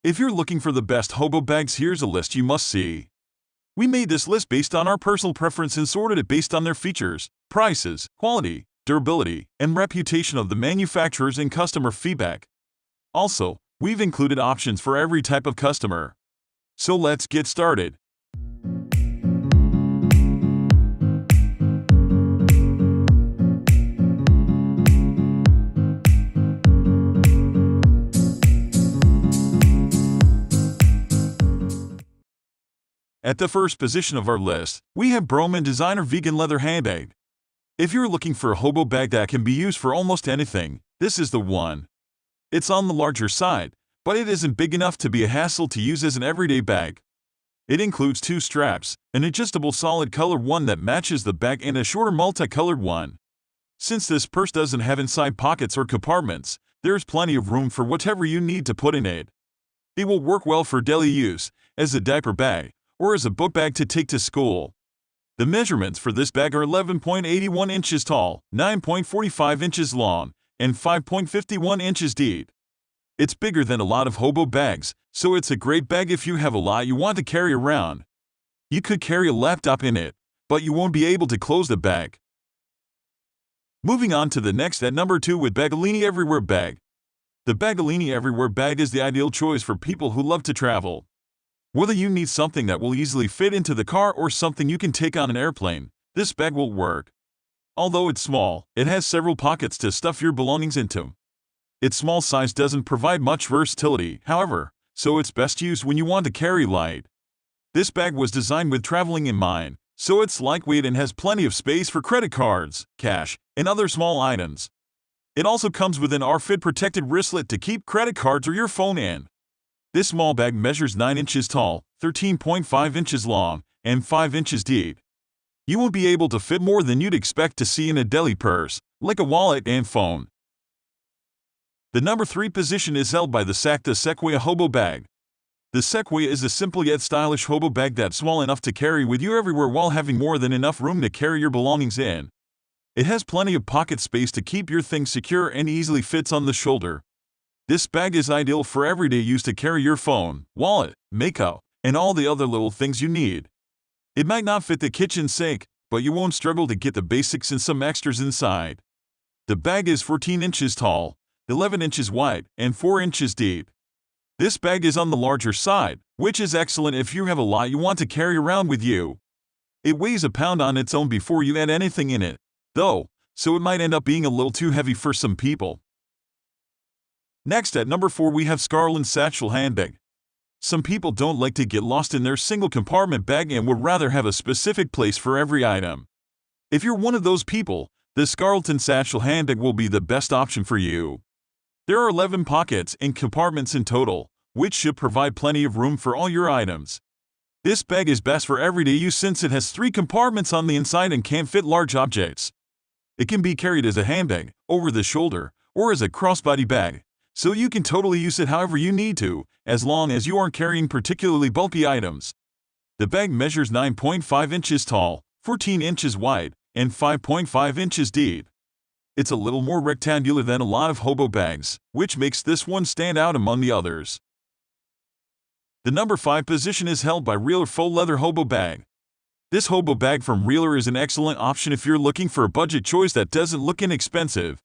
If you're looking for the best hobo bags, here's a list you must see. We made this list based on our personal preference and sorted it based on their features, prices, quality, durability, and reputation of the manufacturers and customer feedback. Also, we've included options for every type of customer. So let's get started. At the first position of our list, we have BROMEN Designer Vegan Leather Handbag. If you're looking for a hobo bag that can be used for almost anything, this is the one. It's on the larger side, but it isn't big enough to be a hassle to use as an everyday bag. It includes 2 straps, an adjustable solid color one that matches the bag and a shorter multicolored one. Since this purse doesn't have inside pockets or compartments, there's plenty of room for whatever you need to put in it. It will work well for daily use, as a diaper bag, or as a book bag to take to school. The measurements for this bag are 11.81 inches tall, 9.45 inches long, and 5.51 inches deep. It's bigger than a lot of hobo bags, so it's a great bag if you have a lot you want to carry around. You could carry a laptop in it, but you won't be able to close the bag. Moving on to the next at number 2 with Baggallini Everywhere Bag. The Baggallini Everywhere Bag is the ideal choice for people who love to travel. Whether you need something that will easily fit into the car or something you can take on an airplane, this bag will work. Although it's small, it has several pockets to stuff your belongings into. Its small size doesn't provide much versatility, however, so it's best used when you want to carry light. This bag was designed with traveling in mind, so it's lightweight and has plenty of space for credit cards, cash, and other small items. It also comes with an RFID protected wristlet to keep credit cards or your phone in. This small bag measures 9 inches tall, 13.5 inches long, and 5 inches deep. You won't be able to fit more than you'd expect to see in a deli purse, like a wallet and phone. The number 3 position is held by the Sequoia Hobo Bag. The Sequoia is a simple yet stylish hobo bag that's small enough to carry with you everywhere while having more than enough room to carry your belongings in. It has plenty of pocket space to keep your things secure and easily fits on the shoulder. This bag is ideal for everyday use to carry your phone, wallet, makeup, and all the other little things you need. It might not fit the kitchen sink, but you won't struggle to get the basics and some extras inside. The bag is 14 inches tall, 11 inches wide, and 4 inches deep. This bag is on the larger side, which is excellent if you have a lot you want to carry around with you. It weighs a pound on its own before you add anything in it, though, so it might end up being a little too heavy for some people. Next at number 4 we have Scarleton Satchel Handbag. Some people don't like to get lost in their single compartment bag and would rather have a specific place for every item. If you're one of those people, the Scarleton Satchel Handbag will be the best option for you. There are 11 pockets and compartments in total, which should provide plenty of room for all your items. This bag is best for everyday use since it has 3 compartments on the inside and can fit large objects. It can be carried as a handbag, over the shoulder, or as a crossbody bag, so you can totally use it however you need to, as long as you aren't carrying particularly bulky items. The bag measures 9.5 inches tall, 14 inches wide, and 5.5 inches deep. It's a little more rectangular than a lot of hobo bags, which makes this one stand out among the others. The number 5 position is held by DOURR Faux Leather Hobo Bag. This hobo bag from DOURR is an excellent option if you're looking for a budget choice that doesn't look inexpensive.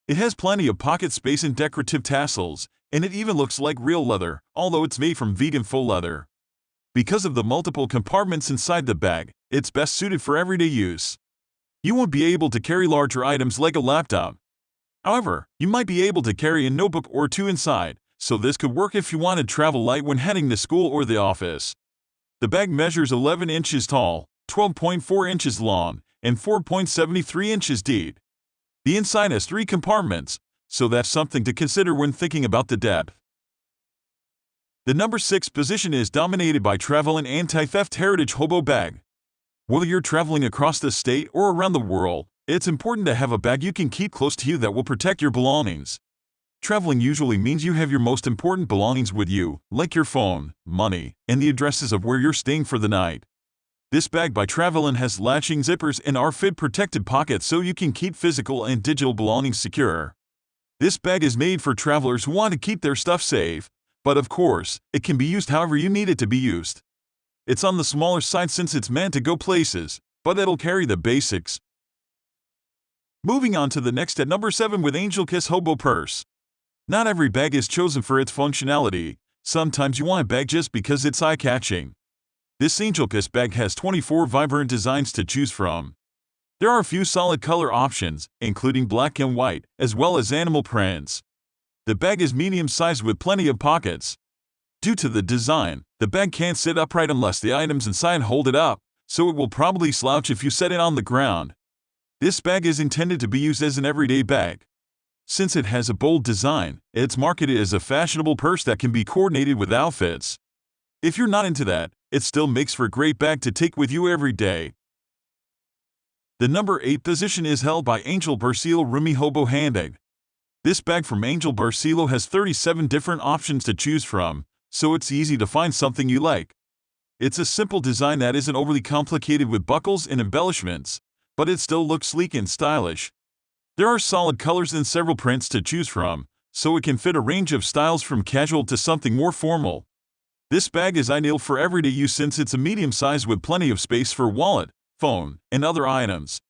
It has plenty of pocket space and decorative tassels, and it even looks like real leather, although it's made from vegan faux leather. Because of the multiple compartments inside the bag, it's best suited for everyday use. You won't be able to carry larger items like a laptop. However, you might be able to carry a notebook or 2 inside, so this could work if you want to travel light when heading to school or the office. The bag measures 11 inches tall, 12.4 inches long, and 4.73 inches deep. The inside has 3 compartments, so that's something to consider when thinking about the depth. The number 6 position is dominated by Travelon Anti-Theft Heritage Hobo Bag. Whether you're traveling across the state or around the world, it's important to have a bag you can keep close to you that will protect your belongings. Traveling usually means you have your most important belongings with you, like your phone, money, and the addresses of where you're staying for the night. This bag by Travelon has latching zippers and RFID protected pockets so you can keep physical and digital belongings secure. This bag is made for travelers who want to keep their stuff safe, But of course, it can be used however you need it to be used. It's on the smaller side since it's meant to go places, but it'll carry the basics. Moving on to the next at number 7 with Angelkiss Hobo Purse. Not every bag is chosen for its functionality. Sometimes you want a bag just because it's eye-catching. This Angelkiss bag has 24 vibrant designs to choose from. There are a few solid color options, including black and white, as well as animal prints. The bag is medium-sized with plenty of pockets. Due to the design, the bag can't sit upright unless the items inside hold it up, so it will probably slouch if you set it on the ground. This bag is intended to be used as an everyday bag. Since it has a bold design, it's marketed as a fashionable purse that can be coordinated with outfits. If you're not into that, it still makes for a great bag to take with you every day. The number 8 position is held by Barcelo Roomy Hobo Handbag. This bag from Barcelo has 37 different options to choose from, so it's easy to find something you like. It's a simple design that isn't overly complicated with buckles and embellishments, but it still looks sleek and stylish. There are solid colors and several prints to choose from, so it can fit a range of styles from casual to something more formal. This bag is ideal for everyday use since it's a medium size with plenty of space for wallet, phone, and other items.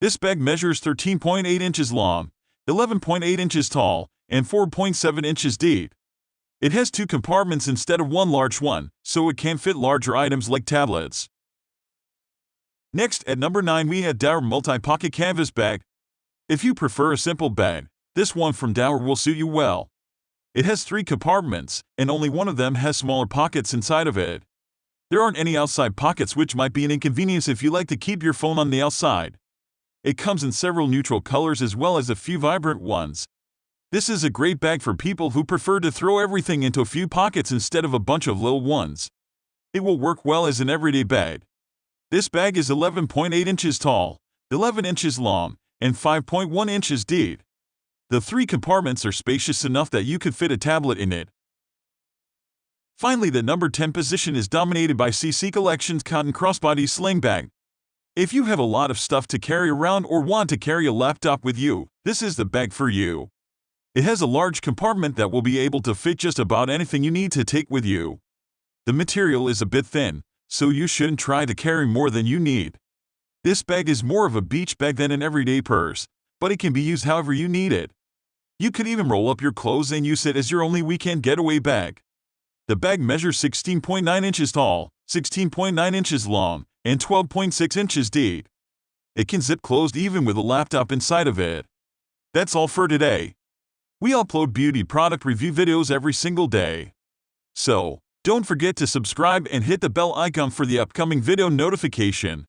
This bag measures 13.8 inches long, 11.8 inches tall, and 4.7 inches deep. It has 2 compartments instead of one large one, so it can fit larger items like tablets. Next, at number 9 we have DOURR Multi-Pocket Canvas Bag. If you prefer a simple bag, this one from DOURR will suit you well. It has 3 compartments, and only one of them has smaller pockets inside of it. There aren't any outside pockets, which might be an inconvenience if you like to keep your phone on the outside. It comes in several neutral colors as well as a few vibrant ones. This is a great bag for people who prefer to throw everything into a few pockets instead of a bunch of little ones. It will work well as an everyday bag. This bag is 11.8 inches tall, 11 inches long, and 5.1 inches deep. The 3 compartments are spacious enough that you could fit a tablet in it. Finally, the number 10 position is dominated by CCcollections Cotton Crossbody Sling Bag. If you have a lot of stuff to carry around or want to carry a laptop with you, this is the bag for you. It has a large compartment that will be able to fit just about anything you need to take with you. The material is a bit thin, so you shouldn't try to carry more than you need. This bag is more of a beach bag than an everyday purse, but it can be used however you need it. You could even roll up your clothes and use it as your only weekend getaway bag. The bag measures 16.9 inches tall, 16.9 inches long, and 12.6 inches deep. It can zip closed even with a laptop inside of it. That's all for today. We upload beauty product review videos every single day. So, don't forget to subscribe and hit the bell icon for the upcoming video notification.